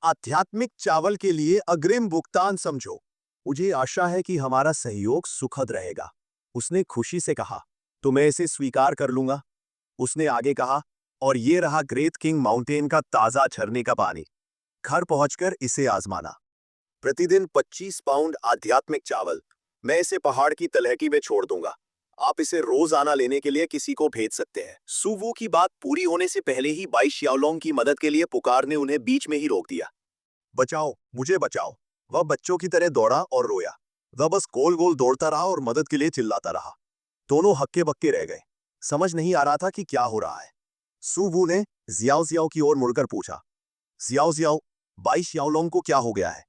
आध्यात्मिक चावल के लिए अग्रिम भुगतान समझो। मुझे आशा है कि हमारा सहयोग सुखद रहेगा। उसने खुशी से कहा। तो मैं इसे स्वीकार कर लूंगा। उसने आगे कहा, और ये रहा ग्रेट किंग माउंटेन का ताजा झरने का पानी। घर पहुंचकर इसे आजमाना। प्रतिदिन 25 पाउंड आध्यात्मिक चावल। मैं इसे पहाड़ की तलहटी में छोड़ दूंगा। आप इसे रोजाना लेने के लिए किसी को भेज सकते हैं। सुवू की बात पूरी होने से पहले ही बाई शियाओलोंग की मदद के लिए पुकारने उन्हें बीच में ही रोक दिया। बचाओ, मुझे बचाओ। वह बच्चों की तरह दौड़ा और रोया। वह बस गोल गोल दौड़ता रहा और मदद के लिए चिल्लाता रहा। दोनों हक्के बक्के रह गए। समझ नहीं आ रहा था कि क्या हो रहा है। सुवू ने जियाओ जियाओ की ओर मुड़कर पूछा, जियाओ जियाओ, बाई शियाओलोंग को क्या हो गया है?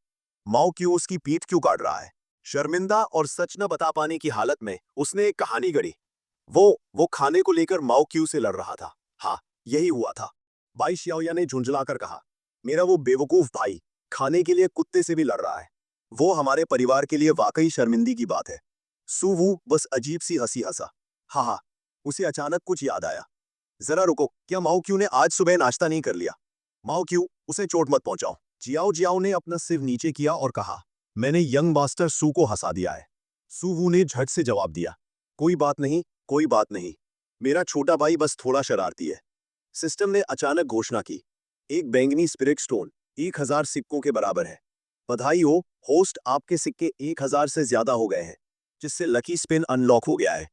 माओ क्यों उसकी पीठ क्यों काट रहा है? शर्मिंदा और सच न बता पाने की हालत में उसने एक कहानी गढ़ी। वो खाने को लेकर माओ क्यू से लड़ रहा था। हाँ, यही हुआ था। बाई शियाओया ने झुंझलाकर कहा, मेरा वो बेवकूफ भाई खाने के लिए कुत्ते से भी लड़ रहा है। वो हमारे परिवार के लिए वाकई शर्मिंदगी की बात है। सुवू बस अजीब सी हंसी हंसा। हाँ हाँ, उसे अचानक कुछ याद आया। जरा रुको, क्या माओ क्यू ने आज सुबह नाश्ता नहीं कर लिया? माओ क्यू, उसे चोट मत पहुंचाओ। जियाओ जियाओ ने अपना सिर नीचे किया और कहा, मैंने यंग मास्टर सू को हंसा दिया है। सुवू ने झट से जवाब दिया, कोई बात नहीं, कोई बात नहीं। मेरा छोटा भाई बस थोड़ा शरारती है। सिस्टम ने अचानक घोषणा की, एक बैंगनी स्पिरिट स्टोन 1000 सिक्कों के बराबर है। बधाई हो होस्ट, आपके सिक्के 1000 से ज्यादा हो गए हैं, जिससे लकी स्पिन अनलॉक हो गया है।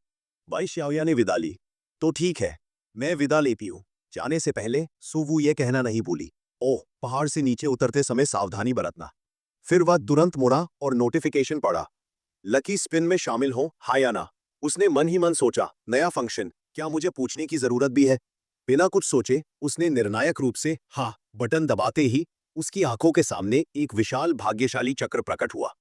भाई श्याओया ने विदा ली। तो ठीक है, मैं विदा लेती हूँ। जाने से पहले सुवू ये कहना नहीं भूली, ओह, पहाड़ से नीचे उतरते समय सावधानी बरतना। फिर वह तुरंत मुड़ा और नोटिफिकेशन पढ़ा, लकी स्पिन में शामिल हो, हाँ या ना। उसने मन ही मन सोचा, नया फंक्शन, क्या मुझे पूछने की जरूरत भी है? बिना कुछ सोचे उसने निर्णायक रूप से हाँ बटन दबाते ही उसकी आंखों के सामने एक विशाल भाग्यशाली चक्र प्रकट हुआ।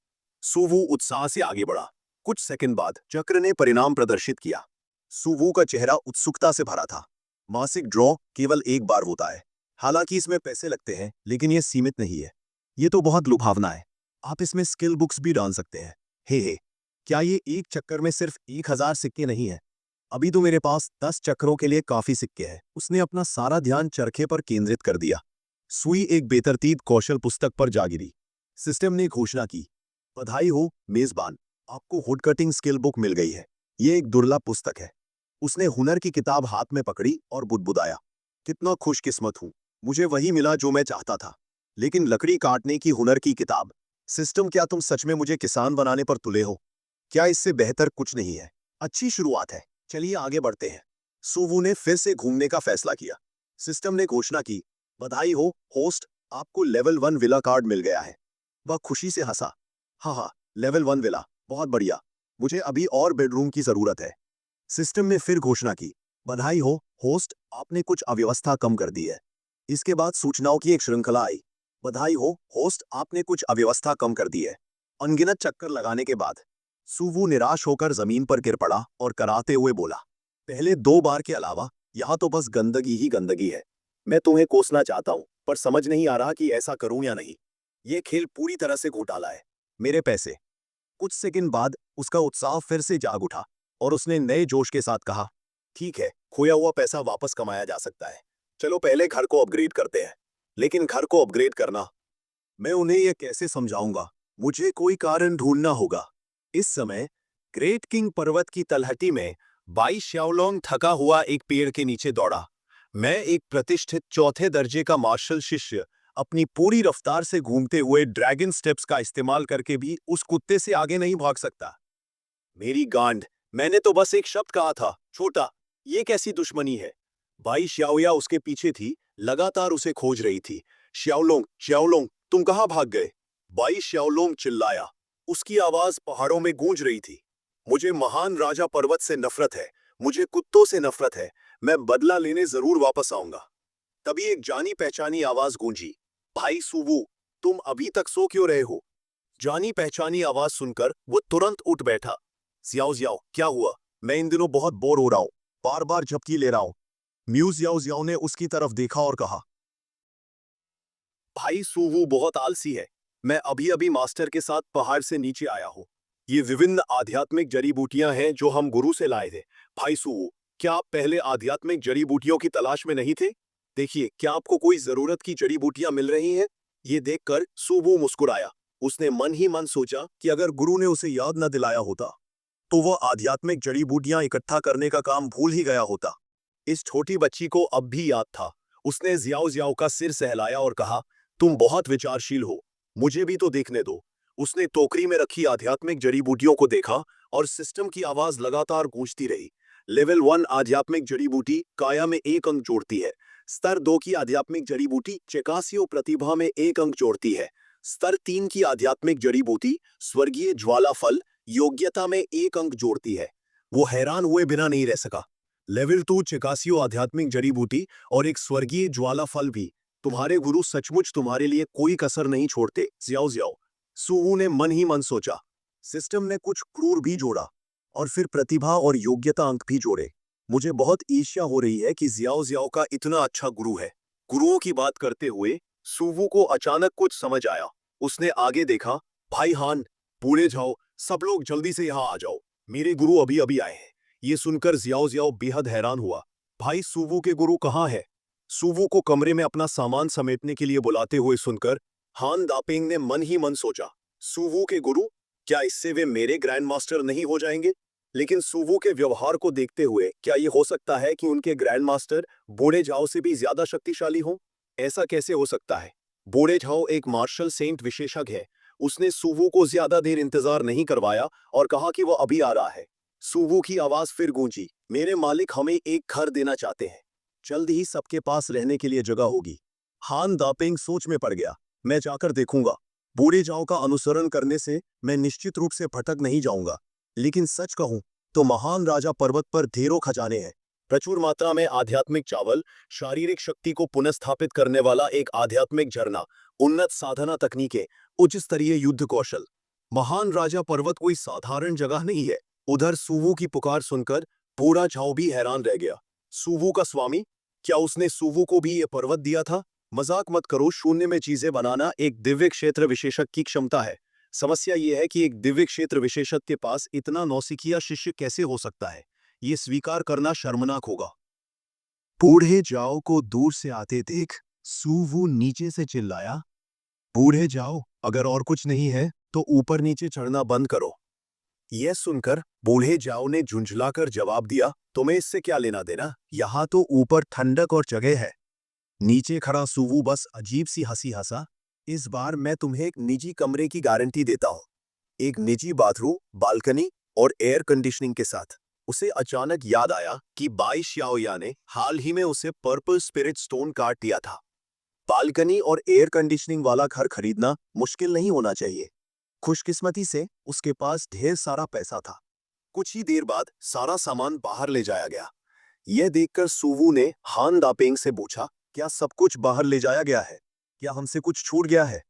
सुवू उत्साह से आगे बढ़ा। कुछ सेकंड बाद चक्र ने परिणाम प्रदर्शित किया। सुवू का चेहरा उत्सुकता से भरा था। मासिक ड्रॉ केवल एक बार होता है। हालांकि इसमें पैसे लगते हैं, लेकिन यह सीमित नहीं है। ये तो बहुत लुभावना है। आप इसमें स्किल बुक्स भी डाल सकते हैं। हे, क्या ये एक चक्कर में सिर्फ 1000 सिक्के नहीं है? अभी तो मेरे पास 10 चक्रों के लिए काफी सिक्के हैं। उसने अपना सारा ध्यान चरखे पर केंद्रित कर दिया। सुई एक बेतरतीब कौशल पुस्तक पर जा गिरी। सिस्टम ने घोषणा की, बधाई हो मेजबान, आपको वुड कटिंग स्किल बुक मिल गई है। ये एक दुर्लभ पुस्तक है। उसने हुनर की किताब हाथ में पकड़ी और बुदबुदाया, कितना खुशकिस्मत हूं, मुझे वही मिला जो मैं चाहता था। लेकिन लकड़ी काटने की हुनर की किताब। सिस्टम, क्या तुम सच में मुझे किसान बनाने पर तुले हो? क्या इससे बेहतर कुछ नहीं है? अच्छी शुरुआत है, चलिए आगे बढ़ते हैं। सुवू ने फिर से घूमने का फैसला किया। सिस्टम ने घोषणा की, बधाई हो होस्ट, आपको लेवल 1 विला कार्ड मिल गया है। वह खुशी से हंसा, हाँ हाँ, लेवल 1 विला, बहुत बढ़िया। मुझे अभी और बेडरूम की जरूरत है। सिस्टम ने फिर घोषणा की, बधाई हो होस्ट, आपने कुछ अव्यवस्था कम कर दी है। इसके बाद सूचनाओं की एक श्रृंखला आई। बधाई हो होस्ट, आपने कुछ अव्यवस्था कम कर दी है। अनगिनत चक्कर लगाने के बाद सुवू निराश होकर जमीन पर गिर पड़ा और कराहते हुए बोला, पहले 2 बार के अलावा यहाँ तो बस गंदगी ही गंदगी है। मैं तुम्हें कोसना चाहता हूँ, पर समझ नहीं आ रहा कि ऐसा करूं या नहीं। ये खेल पूरी तरह से घोटाला है। मेरे पैसे। कुछ सेकंड बाद उसका उत्साह फिर से जाग उठा और उसने नए जोश के साथ कहा, ठीक है, खोया हुआ पैसा वापस कमाया जा सकता है। चलो पहले घर को अपग्रेड करते हैं। लेकिन घर को अपग्रेड करना, मैं उन्हें यह कैसे समझाऊंगा? मुझे कोई कारण ढूंढना होगा। इस समय ग्रेट किंग पर्वत की तलहटी में बाई श्याओलोंग थका हुआ एक पेड़ के नीचे दौड़ा। मैं एक प्रतिष्ठित चौथे दर्जे का मार्शल शिष्य अपनी पूरी रफ्तार से घूमते हुए ड्रैगन स्टेप्स का इस्तेमाल करके भी उस कुत्ते से आगे नहीं भाग सकता। मेरी गांड, मैंने तो बस एक शब्द कहा था, छोटा। ये कैसी दुश्मनी है? भाई श्याओया उसके पीछे थी, लगातार उसे खोज रही थी। श्याओलोंग, श्याओलोंग, तुम कहाँ भाग गए? भाई श्याओलोंग चिल्लाया। उसकी आवाज पहाड़ों में गूंज रही थी। मुझे महान राजा पर्वत से नफरत है। मुझे कुत्तों से नफरत है। मैं बदला लेने जरूर वापस आऊंगा। तभी एक जानी पहचानी आवाज गूंजी, भाई सुवू, तुम अभी तक सो क्यों रहे हो? जानी पहचानी आवाज सुनकर वो तुरंत उठ बैठा। जियाओ जियाओ, क्या हुआ? मैं इन दिनों बहुत बोर हो रहा हूँ, बार बार झपकी ले रहा हूँ। म्यू जियाओ जियाओ ने उसकी तरफ देखा और कहा, भाई सुवू बहुत आलसी है। मैं अभी अभी मास्टर के साथ पहाड़ से नीचे आया हूँ। ये विभिन्न आध्यात्मिक जड़ी बूटियां हैं जो हम गुरु से लाए थे। भाई सुवू, क्या आप पहले आध्यात्मिक जड़ी बूटियों की तलाश में नहीं थे? देखिए, क्या आपको कोई जरूरत की जड़ी बूटियां मिल रही हैं? ये देखकर सुवू मुस्कुराया। उसने मन ही मन सोचा कि अगर गुरु ने उसे याद न दिलाया होता तो वह आध्यात्मिक जड़ी बूटियां इकट्ठा करने का काम भूल ही गया होता। इस छोटी बच्ची को अब भी याद था। उसने जियाओ जियाओ का सिर सहलाया और कहा, तुम बहुत विचारशील हो, मुझे भी तो देखने दो। उसने टोकरी में रखी आध्यात्मिक जड़ी बूटियों को देखा और सिस्टम की आवाज लगातार गूंजती रही। लेवल 1 आध्यात्मिक जड़ी बूटी काया में 1 अंक जोड़ती है। स्तर 2 की आध्यात्मिक जड़ी बूटी चेकासियो प्रतिभा में 1 अंक जोड़ती है। स्तर 3 की आध्यात्मिक जड़ी बूटी स्वर्गीय ज्वाला फल योग्यता में 1 अंक जोड़ती है। वो हैरान हुए बिना नहीं रह सका। लेवल 2 चेकासियो आध्यात्मिक जड़ी बूटी और एक स्वर्गीय ज्वाला फल भी। तुम्हारे गुरु सचमुच तुम्हारे लिए कोई कसर नहीं छोड़ते, जियाओ जियाओ। सुवू ने मन ही मन सोचा। सिस्टम ने कुछ क्रूर भी जोड़ा और फिर प्रतिभा और योग्यता अंक भी जोड़े। मुझे बहुत ईर्ष्या हो रही है कि जियाओ जियाओ का इतना अच्छा गुरु है। गुरुओं की बात करते हुए सुवू को अचानक कुछ समझ आया। उसने आगे देखा। भाई हान, बूढ़े जाओ, सब लोग जल्दी से यहाँ आ जाओ, मेरे गुरु अभी अभी आए हैं। ये सुनकर जियाओ जियाओ बेहद हैरान हुआ। भाई सुवू के गुरु कहाँ है? सुवू को कमरे में अपना सामान समेटने के लिए बुलाते हुए सुनकर हान दापेंग ने मन ही मन सोचा, सुवू के गुरु, क्या इससे वे मेरे ग्रैंड मास्टर नहीं हो जाएंगे? लेकिन सुवू के व्यवहार को देखते हुए क्या ये हो सकता है कि उनके ग्रैंड मास्टर बूढ़े झाओ से भी ज्यादा शक्तिशाली हों? ऐसा कैसे हो सकता है? बूढ़े झाओ एक मार्शल सेंट विशेषज्ञ है। उसने सुवू को ज्यादा देर इंतजार नहीं करवाया और कहा कि वह अभी आ रहा है। सुवू की आवाज फिर गूंजी, मेरे मालिक हमें एक घर देना चाहते हैं। जल्द ही सबके पास रहने के लिए जगह होगी। हान दापेंग सोच में पड़ गया। मैं जाकर देखूंगा। बूढ़े जाओ का अनुसरण करने से मैं निश्चित रूप से भटक नहीं जाऊंगा। लेकिन सच कहूं तो महान राजा पर्वत पर ढेरों खजाने हैं। प्रचुर मात्रा में आध्यात्मिक चावल, शारीरिक शक्ति को पुनर्स्थापित करने वाला एक आध्यात्मिक झरना, उन्नत साधना तकनीकें, उच्च स्तरीय युद्ध कौशल। महान राजा पर्वत कोई साधारण जगह नहीं है। उधर सुवू की पुकार सुनकर बूढ़ा झाओ भी हैरान रह गया। सुवू का स्वामी? क्या उसने सुवू को भी ये पर्वत दिया था? मजाक मत करो, शून्य में चीजें बनाना एक दिव्य क्षेत्र विशेषज्ञ की क्षमता है। समस्या यह है कि एक दिव्य क्षेत्र विशेषज्ञ के पास इतना नौसिखिया शिष्य कैसे हो सकता है? ये स्वीकार करना शर्मनाक होगा। बूढ़े जाओ को दूर से आते देख सुवू नीचे से चिल्लाया, बूढ़े जाओ, अगर और कुछ नहीं है तो ऊपर नीचे चढ़ना बंद करो। यह सुनकर बूढ़े जाओ ने झुंझलाकर जवाब दिया, तुम्हें इससे क्या लेना देना? यहाँ तो ऊपर ठंडक और जगह है। नीचे खड़ा सुवू बस अजीब सी हंसी हंसा। इस बार मैं तुम्हें एक निजी कमरे की गारंटी देता हूँ, एक निजी बाथरूम, बालकनी और एयर कंडीशनिंग के साथ। उसे अचानक याद आया कि बाई शाओया ने हाल ही में उसे पर्पल स्पिरिट स्टोन कार्ड दिया था। बालकनी और एयर कंडीशनिंग वाला घर खरीदना मुश्किल नहीं होना चाहिए। खुशकिस्मती से उसके पास ढेर सारा पैसा था। कुछ ही देर बाद सारा सामान बाहर ले जाया गया। यह देखकर सुवू ने हान दापेंग से पूछा, क्या सब कुछ बाहर ले जाया गया है? क्या हमसे कुछ छूट गया है?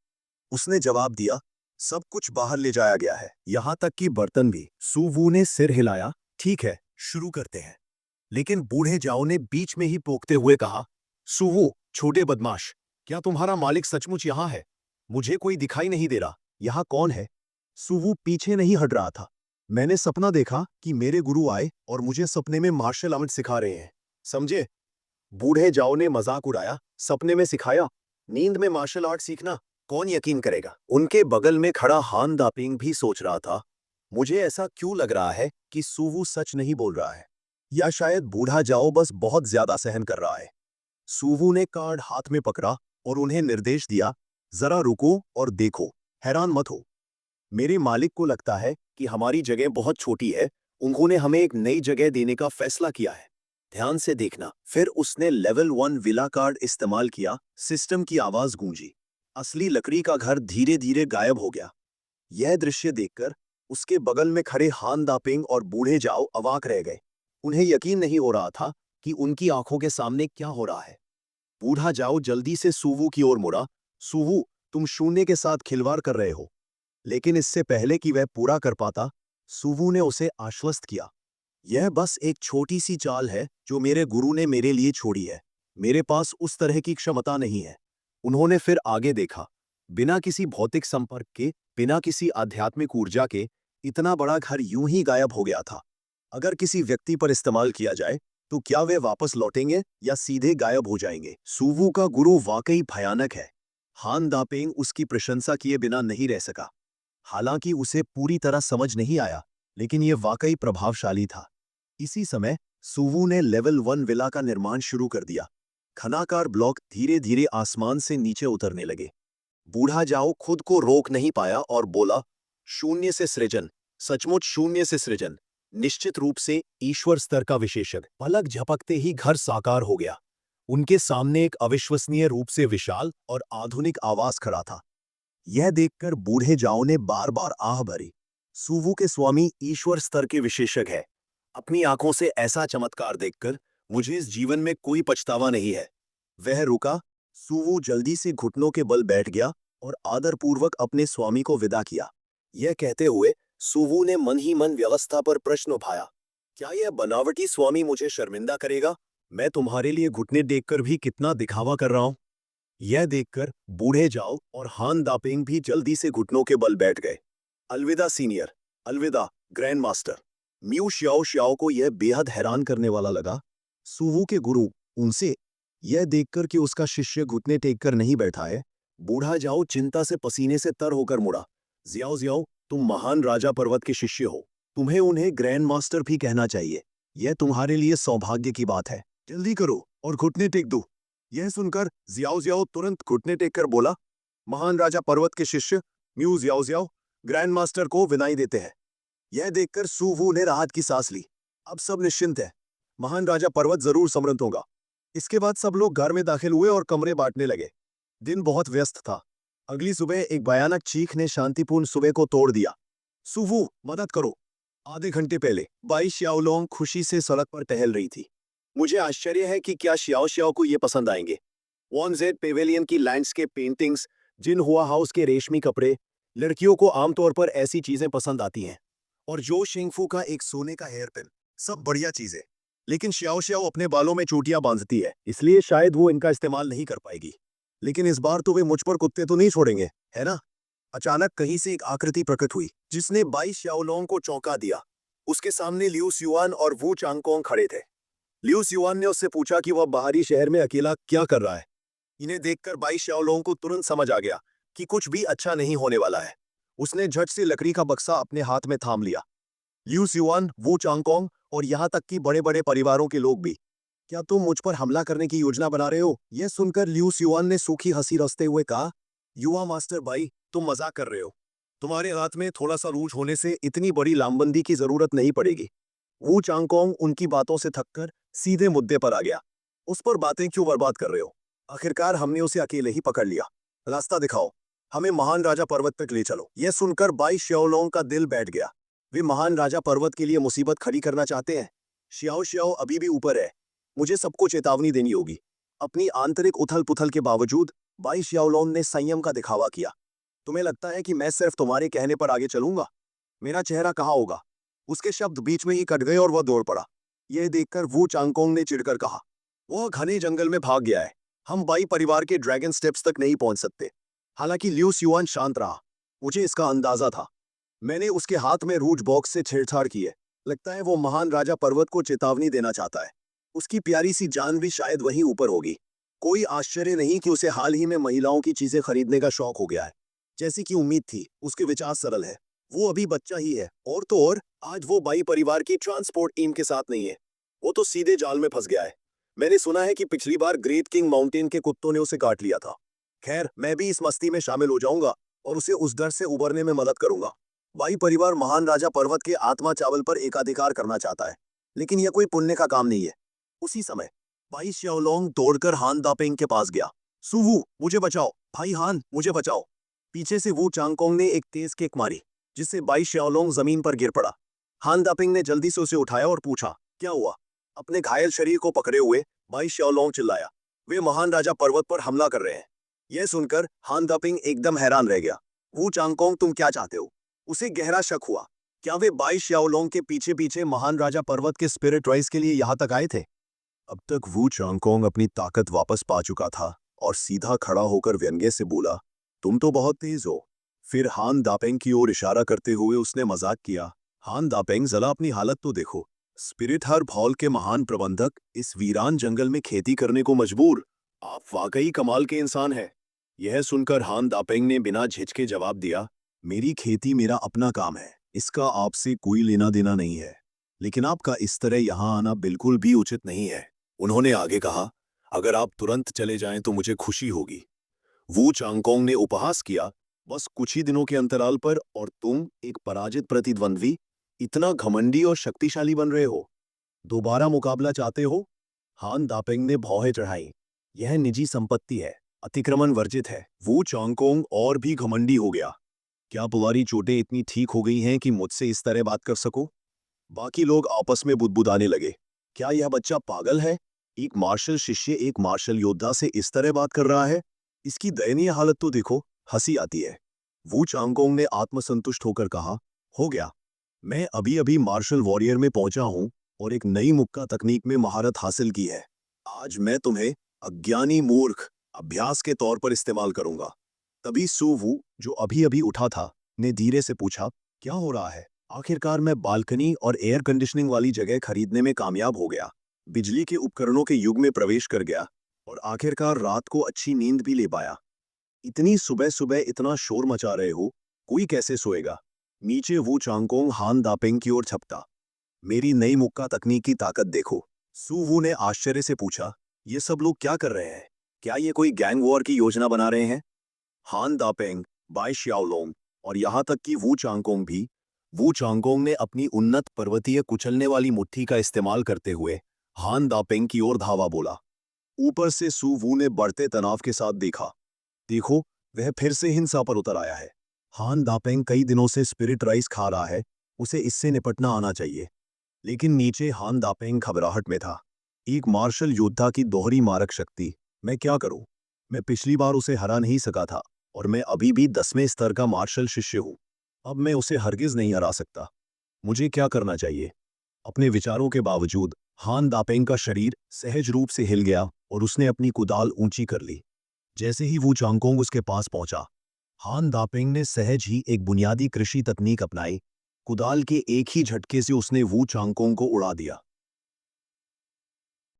उसने जवाब दिया, सब कुछ बाहर ले जाया गया है, यहाँ तक कि बर्तन भी। सुवू ने सिर हिलाया, ठीक है, शुरू करते हैं। लेकिन बूढ़े जाओ ने बीच में ही पोकते हुए कहा, सुवू, छोटे बदमाश, क्या तुम्हारा मालिक सचमुच यहाँ है? मुझे कोई दिखाई नहीं दे रहा। यहाँ कौन है? सुवू पीछे नहीं हट रहा था। मैंने सपना देखा कि मेरे गुरु आए और मुझे सपने में मार्शल आर्ट सिखा रहे हैं, समझे? बूढ़े जाओ ने मजाक उड़ाया, सपने में सिखाया? नींद में मार्शल आर्ट सीखना कौन यकीन करेगा? उनके बगल में खड़ा हान दापिंग भी सोच रहा था, मुझे ऐसा क्यों लग रहा है कि सुवू सच नहीं बोल रहा है, या शायद बूढ़ा जाओ बस बहुत ज्यादा सहन कर रहा है। सुवू ने कार्ड हाथ में पकड़ा और उन्हें निर्देश दिया, जरा रुको और देखो, हैरान मत हो। मेरे मालिक को लगता है कि हमारी जगह बहुत छोटी है। उन्होंने हमें एक नई जगह देने का फैसला किया है। ध्यान से देखना। फिर उसने लेवल 1 विला कार्ड इस्तेमाल किया। सिस्टम की आवाज गूंजी। असली लकड़ी का घर धीरे धीरे गायब हो गया। यह दृश्य देखकर उसके बगल में खड़े हान दापिंग और बूढ़े जाओ अवाक रह गए। उन्हें यकीन नहीं हो रहा था कि उनकी आंखों के सामने क्या हो रहा है। बूढ़ा जाओ जल्दी से सुवू की ओर मुड़ा। सुवू, तुम शून्य के साथ खिलवाड़ कर रहे हो। लेकिन इससे पहले कि वह पूरा कर पाता, सुवू ने उसे आश्वस्त किया, यह बस एक छोटी सी चाल है जो मेरे गुरु ने मेरे लिए छोड़ी है। मेरे पास उस तरह की क्षमता नहीं है। उन्होंने फिर आगे देखा। बिना किसी भौतिक संपर्क के, बिना किसी आध्यात्मिक ऊर्जा के, इतना बड़ा घर यूं ही गायब हो गया था। अगर किसी व्यक्ति पर इस्तेमाल किया जाए तो क्या वे वापस लौटेंगे या सीधे गायब हो जाएंगे? सुवू का गुरु वाकई भयानक है। हान दापेंग उसकी प्रशंसा किए बिना नहीं रह सका। हालांकि उसे पूरी तरह समझ नहीं आया, लेकिन यह वाकई प्रभावशाली था। इसी समय सुवू ने लेवल 1 विला का निर्माण शुरू कर दिया। घनाकार ब्लॉक धीरे धीरे आसमान से नीचे उतरने लगे। बूढ़ा जाओ खुद को रोक नहीं पाया और बोला, शून्य से सृजन, सचमुच शून्य से सृजन, निश्चित रूप से ईश्वर स्तर का विशेषज्ञ। पलक झपकते ही घर साकार हो गया। उनके सामने एक अविश्वसनीय रूप से विशाल और आधुनिक आवास खड़ा था। यह देखकर बूढ़े जाओ ने बार बार आह भरी, सुवू के स्वामी ईश्वर स्तर के विशेषज्ञ है। अपनी आंखों से ऐसा चमत्कार देखकर मुझे इस जीवन में कोई पछतावा नहीं है। वह रुका। सुवू जल्दी से घुटनों के बल बैठ गया और आदरपूर्वक अपने स्वामी को विदा किया। यह कहते हुए सुवू ने मन ही मन व्यवस्था पर प्रश्न उठाया, क्या यह बनावटी स्वामी मुझे शर्मिंदा करेगा? मैं तुम्हारे लिए घुटने देखकर भी कितना दिखावा कर रहा हूं। यह देखकर बूढ़े जाओ और हान दापेंग भी जल्दी से घुटनों के बल बैठ गए। अलविदा सीनियर, अलविदा ग्रैंड मास्टर। म्यू श्याओ श्याओ को यह बेहद हैरान करने वाला लगा। सुवू के गुरु उनसे यह देखकर कि उसका शिष्य घुटने टेककर नहीं बैठा है, बूढ़ा जाओ चिंता से पसीने से तर होकर मुड़ा। जियाओ जियाओ, तुम महान राजा पर्वत के शिष्य हो, तुम्हें उन्हें ग्रैंड मास्टर भी कहना चाहिए। यह तुम्हारे लिए सौभाग्य की बात है। जल्दी करो और घुटने टेक दो। यह सुनकर जियाओ जियाओ तुरंत घुटने टेककर बोला, महान राजा पर्वत के शिष्य Mu Jiao Jiao grand master को विदाई देते हैं। यह देखकर सुवू ने राहत की सांस ली। अब सब निश्चिंत है। महान राजा पर्वत जरूर समृद्ध होगा। इसके बाद सब लोग घर में दाखिल हुए और कमरे बांटने लगे। दिन बहुत व्यस्त था। अगली सुबह एक भयानक चीख ने शांतिपूर्ण सुबह को तोड़ दिया। सुवू, मदद करो। आधे घंटे पहले बाई श्याओलोंग खुशी से सड़क पर टहल रही थी। मुझे आश्चर्य है कि क्या श्याओ श्याओ को ये पसंद आएंगे। वॉनजेड पेवेलियन की लैंडस्केप पेंटिंग्स, जिन हुआ हाउस के रेशमी कपड़े, लड़कियों को आमतौर पर ऐसी चीजें पसंद आती हैं। और जो शिंगफू का एक सोने का हेयर पिन, सब बढ़िया चीजें। लेकिन श्याओ श्याओ अपने बालों में चोटियां बांधती है, इसलिए शायद वो इनका इस्तेमाल नहीं कर पाएगी। लेकिन इस बार तो वे मुझ पर कुत्ते तो नहीं छोड़ेंगे, है ना? अचानक कहीं से एक आकृति प्रकट हुई जिसने बाई श्याओलोंग को चौंका दिया। उसके सामने लिू सियुआन और वू चांगकोंग खड़े थे। लिू सियुआन ने उससे पूछा कि वह बाहरी शहर में अकेला क्या कर रहा है। इन्हें देखकर बाई श्याओलोंग को तुरंत समझ आ गया कि कुछ भी अच्छा नहीं होने वाला है। उसने झट से लकड़ी का बक्सा अपने हाथ में थाम लिया। लिू सियुआन, वू चांगकोंग और यहाँ तक कि बड़े बड़े परिवारों के लोग भी, क्या तुम मुझ पर हमला करने की योजना बना रहे हो? यह सुनकर लिू सियुआन ने सूखी हंसी रसते हुए कहा, युवा मास्टर भाई, तुम मजाक कर रहे हो। तुम्हारे हाथ में थोड़ा सा रूज होने से इतनी बड़ी लामबंदी की जरूरत नहीं पड़ेगी। वू चांगकोंग उनकी बातों से थककर सीधे मुद्दे पर आ गया। उस पर बातें क्यों बर्बाद कर रहे हो? आखिरकार हमने उसे अकेले ही पकड़ लिया। रास्ता दिखाओ, हमें महान राजा पर्वत तक ले चलो। यह सुनकर बाई श्याओलोंग का दिल बैठ गया। वे महान राजा पर्वत के लिए मुसीबत खड़ी करना चाहते हैं। श्याओ श्याओ अभी भी ऊपर है। मुझे सबको चेतावनी देनी होगी। अपनी आंतरिक उथल पुथल के बावजूद बाई श्याओलोंग ने संयम का दिखावा किया। तुम्हें लगता है कि मैं सिर्फ तुम्हारे कहने पर आगे चलूंगा? मेरा चेहरा कहाँ होगा? उसके शब्द बीच में ही कट गए और वह दौड़ पड़ा। यह देखकर वू चांगकोंग ने चिढ़कर कहा, वह घने जंगल में भाग गया है। हम बाई परिवार के ड्रैगन स्टेप्स तक नहीं पहुंच सकते। हालांकि लिू सियुआन शांत रहा। मुझे इसका अंदाजा था। मैंने उसके हाथ में रूज बॉक्स से छेड़छाड़ की है। लगता है वो महान राजा पर्वत को चेतावनी देना चाहता है। उसकी प्यारी सी जान भी शायद वहीं ऊपर होगी। कोई आश्चर्य नहीं कि उसे हाल ही में महिलाओं की चीजें खरीदने का शौक हो गया है। जैसी कि उम्मीद थी, उसके विचार सरल है। वो अभी बच्चा ही है, और तो और आज वो बाई परिवार की ट्रांसपोर्ट टीम के साथ नहीं है। वो तो सीधे जाल में फंस गया है। मैंने सुना है कि पिछली बार ग्रेट किंग माउंटेन के कुत्तों ने उसे काट लिया था। खैर, मैं भी इस मस्ती में शामिल हो जाऊंगा और उसे उस डर से उबरने में मदद करूंगा। बाई परिवार महान राजा पर्वत के आत्मा चावल पर एकाधिकार करना चाहता है, लेकिन यह कोई पुण्य का काम नहीं है। उसी समय बाई श्याओलोंग दौड़कर हान दापेंग के पास गया। सुवू, मुझे बचाओ। भाई हान, मुझे बचाओ। पीछे से वू चांगकोंग ने एक तेज किक मारी, जिससे बाई श्याओलोंग जमीन पर गिर पड़ा। हान दापेंग ने जल्दी से उसे उठाया और पूछा, क्या हुआ? अपने घायल शरीर को पकड़े हुए बाई श्याओलोंग चिल्लाया, वे महान राजा पर्वत पर हमला कर रहे हैं। यह सुनकर हान दापेंग एकदम हैरान रह गया। वू चांगकोंग, तुम क्या चाहते हो? उसे गहरा शक हुआ। क्या वे बाई श्याओलोंग के पीछे पीछे महान राजा पर्वत के स्पिरिट राइज के लिए यहाँ तक आए थे? अब तक वू चांगकोंग अपनी ताकत वापस पा चुका था और सीधा खड़ा होकर व्यंग्य से बोला, तुम तो बहुत तेज हो। फिर हान दापेंग की ओर इशारा करते हुए उसने मजाक किया, हान दापेंग, जरा अपनी हालत तो देखो। स्पिरिट हर भॉल के महान प्रबंधक इस वीरान जंगल में खेती करने को मजबूर। आप वाकई कमाल के इंसान हैं। यह सुनकर हान दापेंग ने बिना झिझके जवाब दिया, मेरी खेती मेरा अपना काम है, इसका आपसे कोई लेना देना नहीं है, लेकिन आपका इस तरह यहाँ आना बिल्कुल भी उचित नहीं है। उन्होंने आगे कहा, अगर आप तुरंत चले जाएं तो मुझे खुशी होगी। वू चांगकोंग ने उपहास किया, बस कुछ ही दिनों के अंतराल पर और तुम एक पराजित प्रतिद्वंद्वी इतना घमंडी और शक्तिशाली बन रहे हो। दोबारा मुकाबला चाहते हो? हान दापेंग ने भौहें चढ़ाई। यह निजी संपत्ति है, अतिक्रमण वर्जित है। वू चांगकोंग और भी घमंडी हो गया। क्या तुम्हारी चोटें इतनी ठीक हो गई हैं कि मुझसे इस तरह बात कर सको? बाकी लोग आपस में बुदबुदाने लगे। क्या यह बच्चा पागल है? एक मार्शल शिष्य एक मार्शल योद्धा से इस तरह बात कर रहा है? इसकी दयनीय हालत तो देखो। हंसी आती है। वू चांगकोंग ने आत्मसंतुष्ट होकर कहा, हो गया, मैं अभी अभी मार्शल वॉरियर में पहुंचा हूं और एक नई मुक्का तकनीक में महारत हासिल की है। आज मैं तुम्हें अज्ञानी मूर्ख अभ्यास के तौर पर इस्तेमाल करूंगा। तभी सू वू, जो अभी अभी उठा था, ने धीरे से पूछा, क्या हो रहा है? आखिरकार मैं बालकनी और एयर कंडीशनिंग वाली जगह खरीदने में कामयाब हो गया, बिजली के उपकरणों के युग में प्रवेश कर गया और आखिरकार रात को अच्छी नींद भी ले पाया। इतनी सुबह सुबह इतना शोर मचा रहे हो, कोई कैसे सोएगा? नीचे वू चांगकोंग हान दापेंग की ओर झपटा। मेरी नई मुक्का तकनीक की ताकत देखो। सू वू ने आश्चर्य से पूछा, ये सब लोग क्या कर रहे हैं? क्या ये कोई गैंग वॉर की योजना बना रहे हैं? हान दापेंग, बाई श्याओलोंग और यहाँ तक कि वू चांगकोंग भी। वू चांगकोंग ने अपनी उन्नत पर्वतीय कुचलने वाली मुट्ठी का इस्तेमाल करते हुए हान दापेंग की ओर धावा बोला। ऊपर से सू वू ने बढ़ते तनाव के साथ देखा, देखो, वह फिर से हिंसा पर उतर आया है। हान दापेंग कई दिनों से स्पिरिट राइस खा रहा है, उसे इससे निपटना आना चाहिए। लेकिन नीचे हान दापेंग घबराहट में था। एक मार्शल योद्धा की दोहरी मारक शक्ति, मैं क्या करूं? मैं पिछली बार उसे हरा नहीं सका था और मैं अभी भी 10वें स्तर का मार्शल शिष्य हूं। अब मैं उसे हरगिज नहीं हरा सकता। मुझे क्या करना चाहिए? अपने विचारों के बावजूद हान दापेंग का शरीर सहज रूप से हिल गया और उसने अपनी कुदाल ऊंची कर ली। जैसे ही वू चांगकोंग उसके पास पहुंचा, हान दापेंग ने सहज ही एक बुनियादी कृषि तकनीक अपनाई। कुदाल के एक ही झटके से उसने वू चांगकोंग को उड़ा दिया।